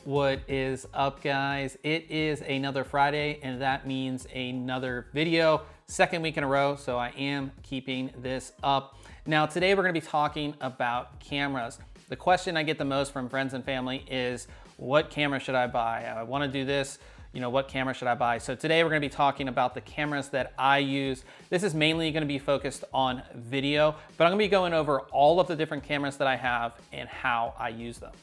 What is up, guys? It is another Friday, and that means another video. Second week in a row, so I am keeping this up. Now, today we're gonna be talking about cameras. The question I get the most from friends and family is, what camera should I buy? I wanna do this, what camera should I buy? So today we're gonna be talking about the cameras that I use. This is mainly gonna be focused on video, but I'm gonna be going over all of the different cameras that I have and how I use them.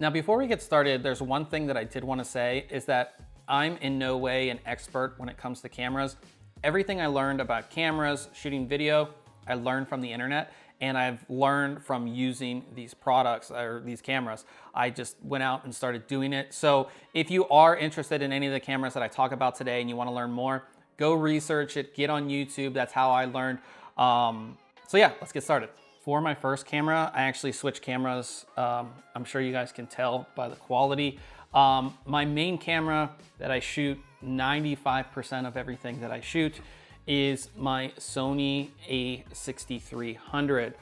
Now, before we get started, there's one thing that I did want to say is that I'm in no way an expert when it comes to cameras. Everything I learned about cameras, shooting video, I learned from the internet, and I've learned from using these products or these cameras. I just went out and started doing it. So if you are interested in any of the cameras that I talk about today and you want to learn more, go research it, get on YouTube. That's how I learned. So yeah, let's get started. For my first camera, I actually switched cameras. I'm sure you guys can tell by the quality. My main camera that I shoot 95% of everything that I shoot is my Sony A6300.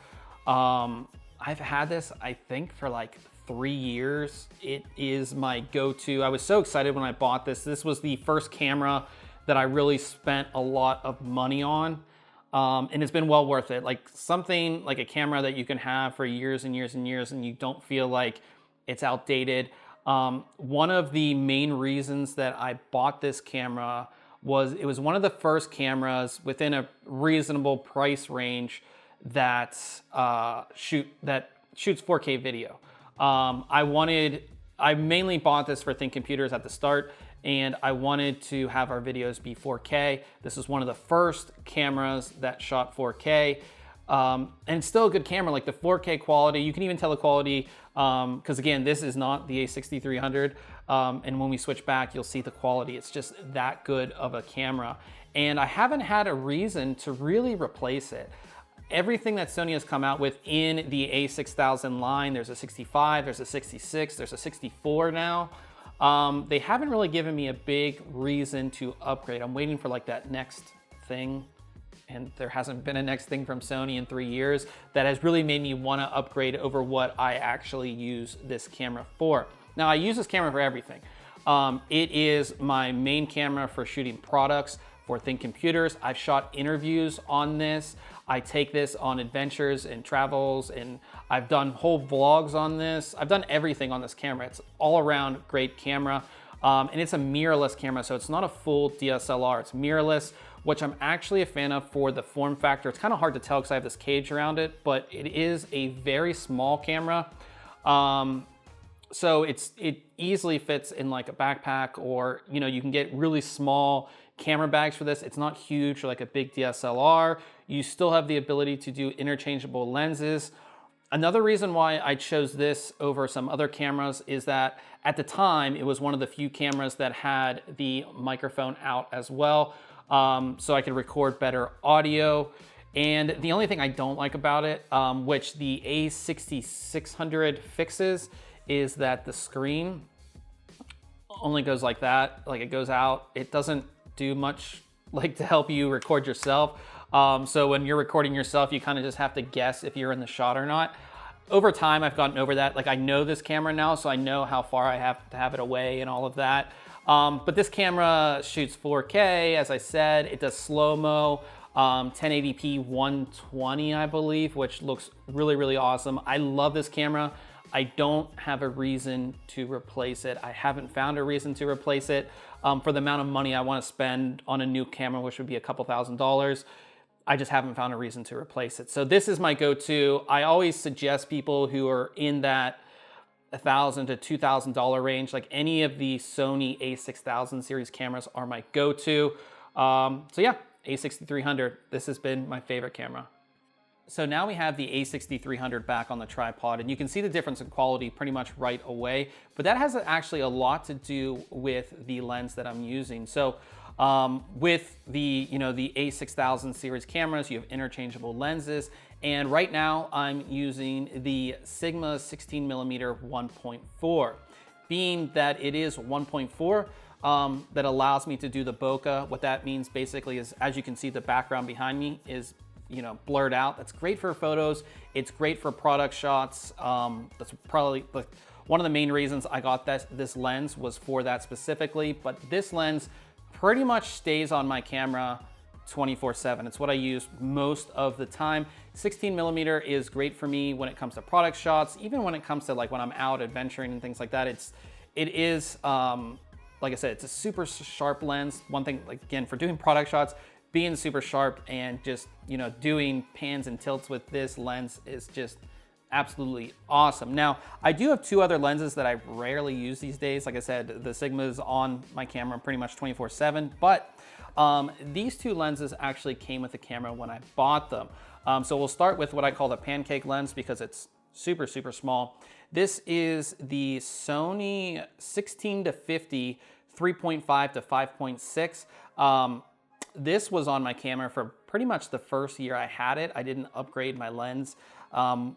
I've had this, I think, for like 3 years. It is my go-to. I was so excited when I bought this. This was the first camera that I really spent a lot of money on. And it's been well worth it. Like something like a camera that you can have for years and years and years and you don't feel like it's outdated. One of the main reasons that I bought this camera was it was one of the first cameras within a reasonable price range that shoots 4K video. I mainly bought this for Think Computers at the start, and I wanted to have our videos be 4K. This is one of the first cameras that shot 4K. And it's still a good camera, like the 4K quality. You can even tell the quality, because again, this is not the A6300. And when we switch back, you'll see the quality. It's just that good of a camera. And I haven't had a reason to really replace it. Everything that Sony has come out with in the A6000 line, there's a 65, there's a 66, there's a 64 now. They haven't really given me a big reason to upgrade. I'm waiting for like that next thing, and there hasn't been a next thing from Sony in 3 years that has really made me want to upgrade over what I actually use this camera for. Now, I use this camera for everything. It is my main camera for shooting products for Think Computers. I've shot interviews on this. I take this on adventures and travels, and I've done whole vlogs on this. I've done everything on this camera. It's all around great camera. And it's a mirrorless camera, so it's not a full DSLR. It's mirrorless, which I'm actually a fan of for the form factor. It's kind of hard to tell because I have this cage around it, but it is a very small camera. So it easily fits in like a backpack, or you can get really small camera bags for this. It's not huge like a big DSLR. You still have the ability to do interchangeable lenses. Another reason why I chose this over some other cameras is that at the time, it was one of the few cameras that had the microphone out as well, so I could record better audio. And the only thing I don't like about it, which the A6600 fixes, is that the screen only goes like that, like it goes out. It doesn't do much like to help you record yourself. So when you're recording yourself, you kind of just have to guess if you're in the shot or not. Over time, I've gotten over that. Like I know this camera now, so I know how far I have to have it away and all of that. But this camera shoots 4K, as I said. It does slow-mo, 1080p 120, I believe, which looks really, really awesome. I love this camera. I don't have a reason to replace it. I haven't found a reason to replace it. For the amount of money I want to spend on a new camera, which would be a couple $1,000s, I just haven't found a reason to replace it. So this is my go-to. I always suggest people who are in that $1,000 to $2,000 range, like any of the Sony A6000 series cameras are my go-to. So yeah, A6300, this has been my favorite camera. So now we have the A6300 back on the tripod, and you can see the difference in quality pretty much right away, but that has actually a lot to do with the lens that I'm using. So with the A6000 series cameras, you have interchangeable lenses, and right now I'm using the Sigma 16mm 1.4. Being that it is 1.4, that allows me to do the bokeh. What that means basically is, as you can see, the background behind me is blurred out. That's great for photos. It's great for product shots. That's probably One of the main reasons I got this lens was for that specifically, but this lens pretty much stays on my camera 24/7. It's what I use most of the time. 16mm is great for me when it comes to product shots, even when it comes to like when I'm out adventuring and things like that. It is, like I said, it's a super sharp lens. One thing, like again, for doing product shots, being super sharp and just, you know, doing pans and tilts with this lens is just absolutely awesome. Now, I do have 2 other lenses that I rarely use these days. Like I said, the Sigma is on my camera pretty much 24/7, but these 2 lenses actually came with the camera when I bought them. So we'll start with what I call the Pancake Lens because it's super, super small. This is the Sony 16-50 3.5 to 5.6. This was on my camera for pretty much the first year I had it. I didn't upgrade my lens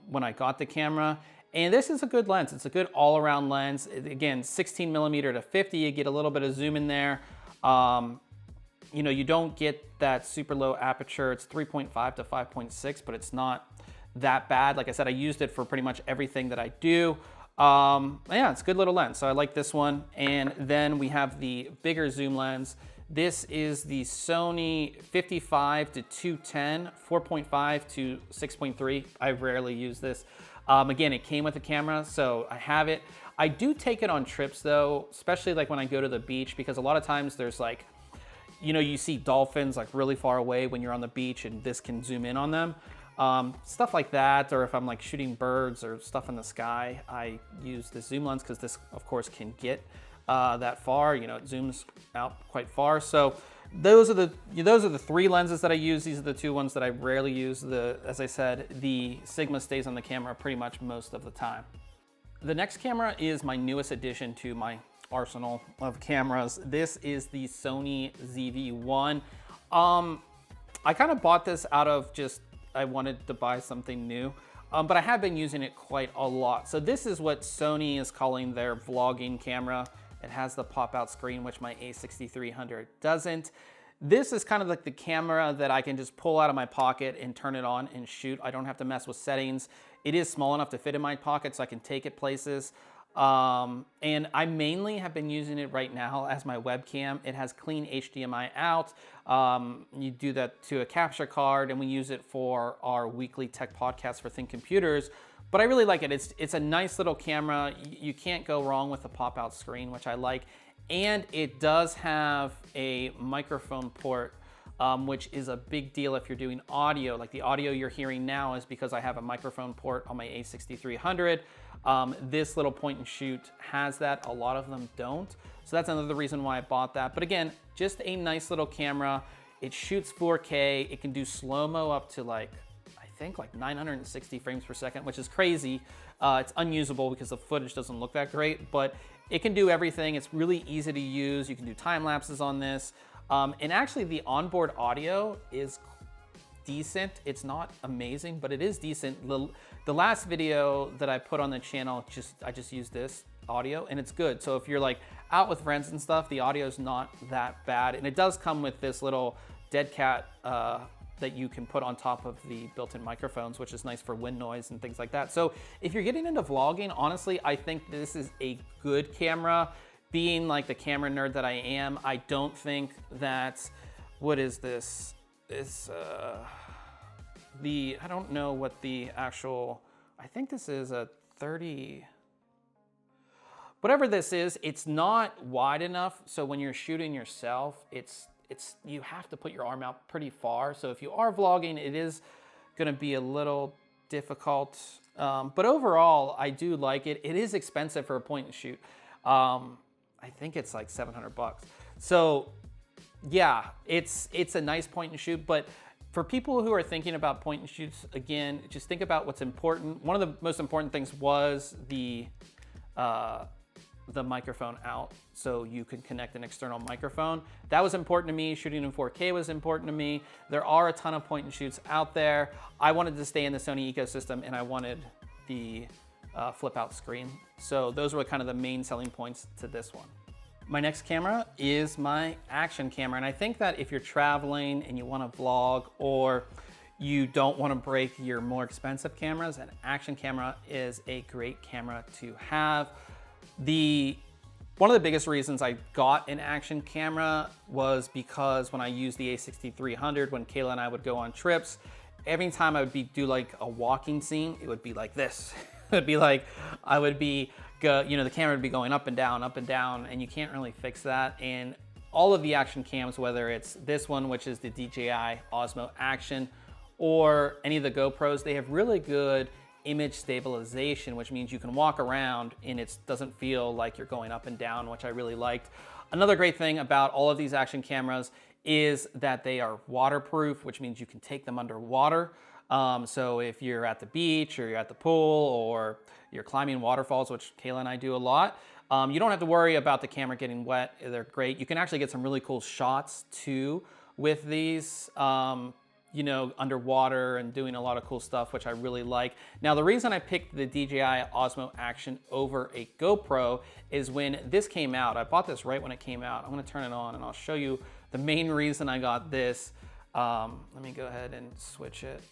when I got the camera. And this is a good lens. It's a good all-around lens. Again, 16mm to 50, you get a little bit of zoom in there. You know, you don't get that super low aperture. It's 3.5 to 5.6, but it's not that bad. Like I said, I used it for pretty much everything that I do. Yeah, it's a good little lens. So I like this one. And then we have the bigger zoom lens. This is the Sony 55 to 210, 4.5 to 6.3. I rarely use this. Again, it came with the camera, so I have it. I do take it on trips though, especially like when I go to the beach, because a lot of times there's like, you know, you see dolphins like really far away when you're on the beach and this can zoom in on them. Stuff like that, or if I'm like shooting birds or stuff in the sky, I use the zoom lens because this of course can get that far. You know, it zooms out quite far. So those are the 3 lenses that I use. These are the 2 ones that I rarely use. As I said, the Sigma stays on the camera pretty much most of the time. The next camera is my newest addition to my arsenal of cameras. This is the Sony ZV-1. I kind of bought this out of just, I wanted to buy something new, but I have been using it quite a lot. So this is what Sony is calling their vlogging camera. It has the pop-out screen, which my A6300 doesn't. This is kind of like the camera that I can just pull out of my pocket and turn it on and shoot. I don't have to mess with settings. It is small enough to fit in my pocket so I can take it places. And I mainly have been using it right now as my webcam. It has clean HDMI out. You do that to a capture card, and we use it for our weekly tech podcast for Think Computers. But I really like it. It's a nice little camera. You can't go wrong with the pop-out screen, which I like. And it does have a microphone port, which is a big deal if you're doing audio. Like the audio you're hearing now is because I have a microphone port on my A6300. This little point and shoot has that. A lot of them don't. So that's another reason why I bought that. But again, just a nice little camera. It shoots 4K. It can do slow-mo up to like, I think like 960 frames per second, which is crazy. It's unusable because the footage doesn't look that great, but it can do everything. It's really easy to use. You can do time lapses on this. And actually the onboard audio is decent. It's not amazing, but it is decent. The last video that I put on the channel, I just used this audio and it's good. So if you're like out with friends and stuff, the audio is not that bad. And it does come with this little dead cat that you can put on top of the built-in microphones, which is nice for wind noise and things like that. So if you're getting into vlogging, honestly, I think this is a good camera. Being like the camera nerd that I am, I don't think that, what is this? I don't know what the actual, I think this is a 30, whatever this is, it's not wide enough. So when you're shooting yourself, you have to put your arm out pretty far. So if you are vlogging, it is gonna be a little difficult. But overall, I do like it. It is expensive for a point and shoot. I think it's like 700 bucks. So yeah, it's a nice point and shoot, but for people who are thinking about point and shoots, again, just think about what's important. One of the most important things was the microphone out, so you can connect an external microphone. That was important to me. Shooting in 4K was important to me. There are a ton of point and shoots out there. I wanted to stay in the Sony ecosystem, and I wanted the flip out screen. So those were kind of the main selling points to this one. My next camera is my action camera. And I think that if you're traveling and you want to vlog, or you don't want to break your more expensive cameras, an action camera is a great camera to have. One of the biggest reasons I got an action camera was because when I used the A6300, when Kayla and I would go on trips, every time I would do like a walking scene, it would be like this. It would be like, the camera would be going up and down, and you can't really fix that. And all of the action cams, whether it's this one, which is the DJI Osmo Action, or any of the GoPros, they have really good image stabilization, which means you can walk around and it doesn't feel like you're going up and down, which I really liked. Another great thing about all of these action cameras is that they are waterproof, which means you can take them underwater. So if you're at the beach or you're at the pool or you're climbing waterfalls, which Kayla and I do a lot, you don't have to worry about the camera getting wet. They're great. You can actually get some really cool shots too with these, underwater and doing a lot of cool stuff, which I really like. Now, the reason I picked the DJI Osmo Action over a GoPro is when this came out. I bought this right when it came out. I'm gonna turn it on and I'll show you the main reason I got this. Let me go ahead and switch it,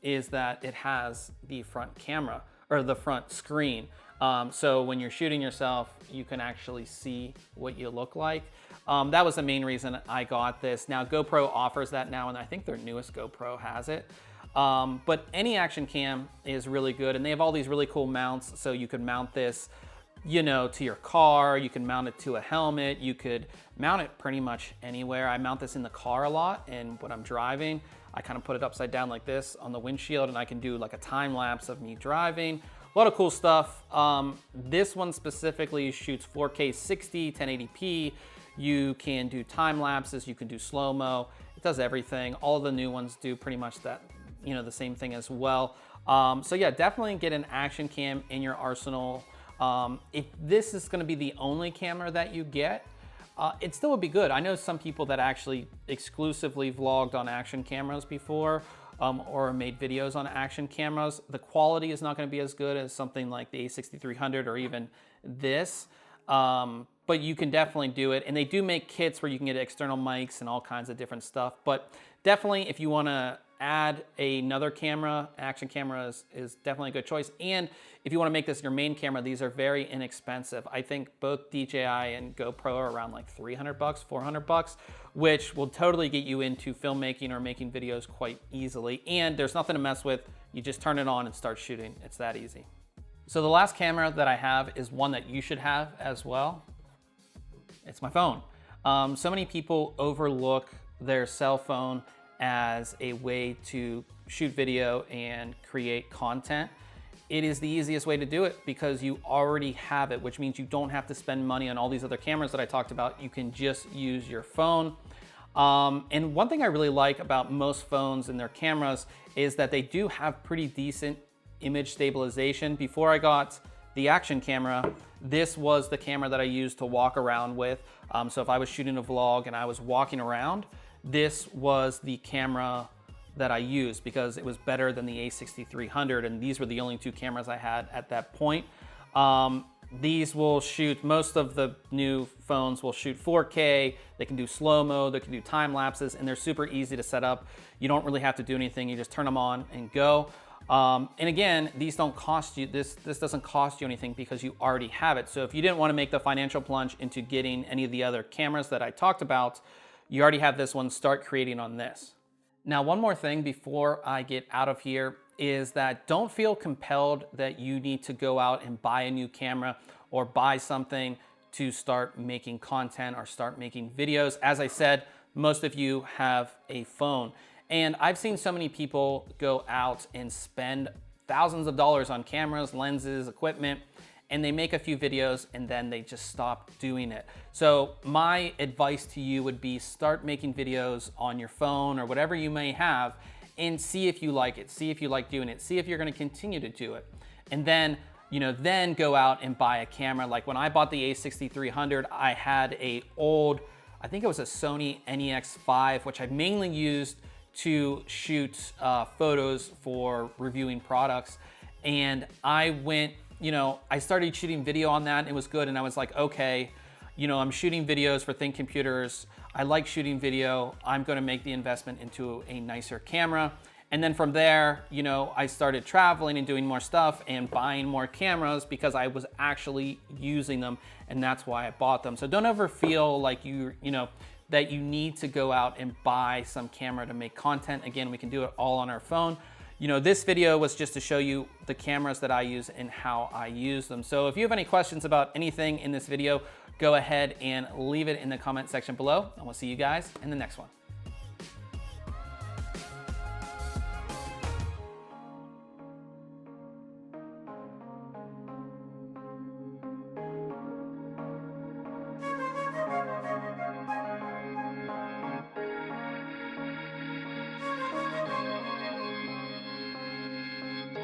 is that it has the front camera, or the front screen. So when you're shooting yourself, you can actually see what you look like. That was the main reason I got this. Now, GoPro offers that now, and I think their newest GoPro has it. But any action cam is really good, and they have all these really cool mounts. So you could mount this, to your car, you can mount it to a helmet, you could mount it pretty much anywhere. I mount this in the car a lot, and when I'm driving, I kind of put it upside down like this on the windshield, and I can do like a time lapse of me driving. A lot of cool stuff. This one specifically shoots 4K 60, 1080p. You can do time lapses, you can do slow-mo. It does everything. All of the new ones do pretty much that, the same thing as well. So yeah, definitely get an action cam in your arsenal. If this is gonna be the only camera that you get, it still would be good. I know some people that actually exclusively vlogged on action cameras before, or made videos on action cameras. The quality is not gonna be as good as something like the A6300 or even this, but you can definitely do it. And they do make kits where you can get external mics and all kinds of different stuff. But definitely, if you wanna add another camera, action camera is definitely a good choice. And if you wanna make this your main camera, these are very inexpensive. I think both DJI and GoPro are around like 300 bucks, 400 bucks, which will totally get you into filmmaking or making videos quite easily. And there's nothing to mess with. You just turn it on and start shooting. It's that easy. So the last camera that I have is one that you should have as well. It's my phone. So many people overlook their cell phone as a way to shoot video and create content. It is the easiest way to do it because you already have it, which means you don't have to spend money on all these other cameras that I talked about. You can just use your phone. And one thing I really like about most phones and their cameras is that they do have pretty decent image stabilization. Before I got the action camera, this was the camera that I used to walk around with. So if I was shooting a vlog and I was walking around, this was the camera that I used because it was better than the A6300, and these were the only two cameras I had at that point. These will shoot, most of the new phones will shoot 4K, they can do slow-mo, they can do time lapses, and they're super easy to set up. You don't really have to do anything, you just turn them on and go. And again, these don't cost you, this doesn't cost you anything because you already have it. So if you didn't want to make the financial plunge into getting any of the other cameras that I talked about, you already have this one, start creating on this. Now, one more thing before I get out of here is that don't feel compelled that you need to go out and buy a new camera or buy something to start making content or start making videos. As I said, most of you have a phone. And I've seen so many people go out and spend thousands of dollars on cameras, lenses, equipment, and they make a few videos and then they just stop doing it. So my advice to you would be start making videos on your phone or whatever you may have and see if you like it, see if you like doing it, see if you're gonna continue to do it. And then, then go out and buy a camera. Like when I bought the A6300, I had a old, I think it was a Sony NEX5, which I mainly used to shoot photos for reviewing products. And I went, I started shooting video on that and it was good. And I was like, okay, I'm shooting videos for Think Computers. I like shooting video. I'm gonna make the investment into a nicer camera. And then from there, you know, I started traveling and doing more stuff and buying more cameras because I was actually using them, and that's why I bought them. So don't ever feel like you know, that you need to go out and buy some camera to make content. Again, we can do it all on our phone. You know, this video was just to show you the cameras that I use and how I use them. So if you have any questions about anything in this video, go ahead and leave it in the comment section below, and we'll see you guys in the next one.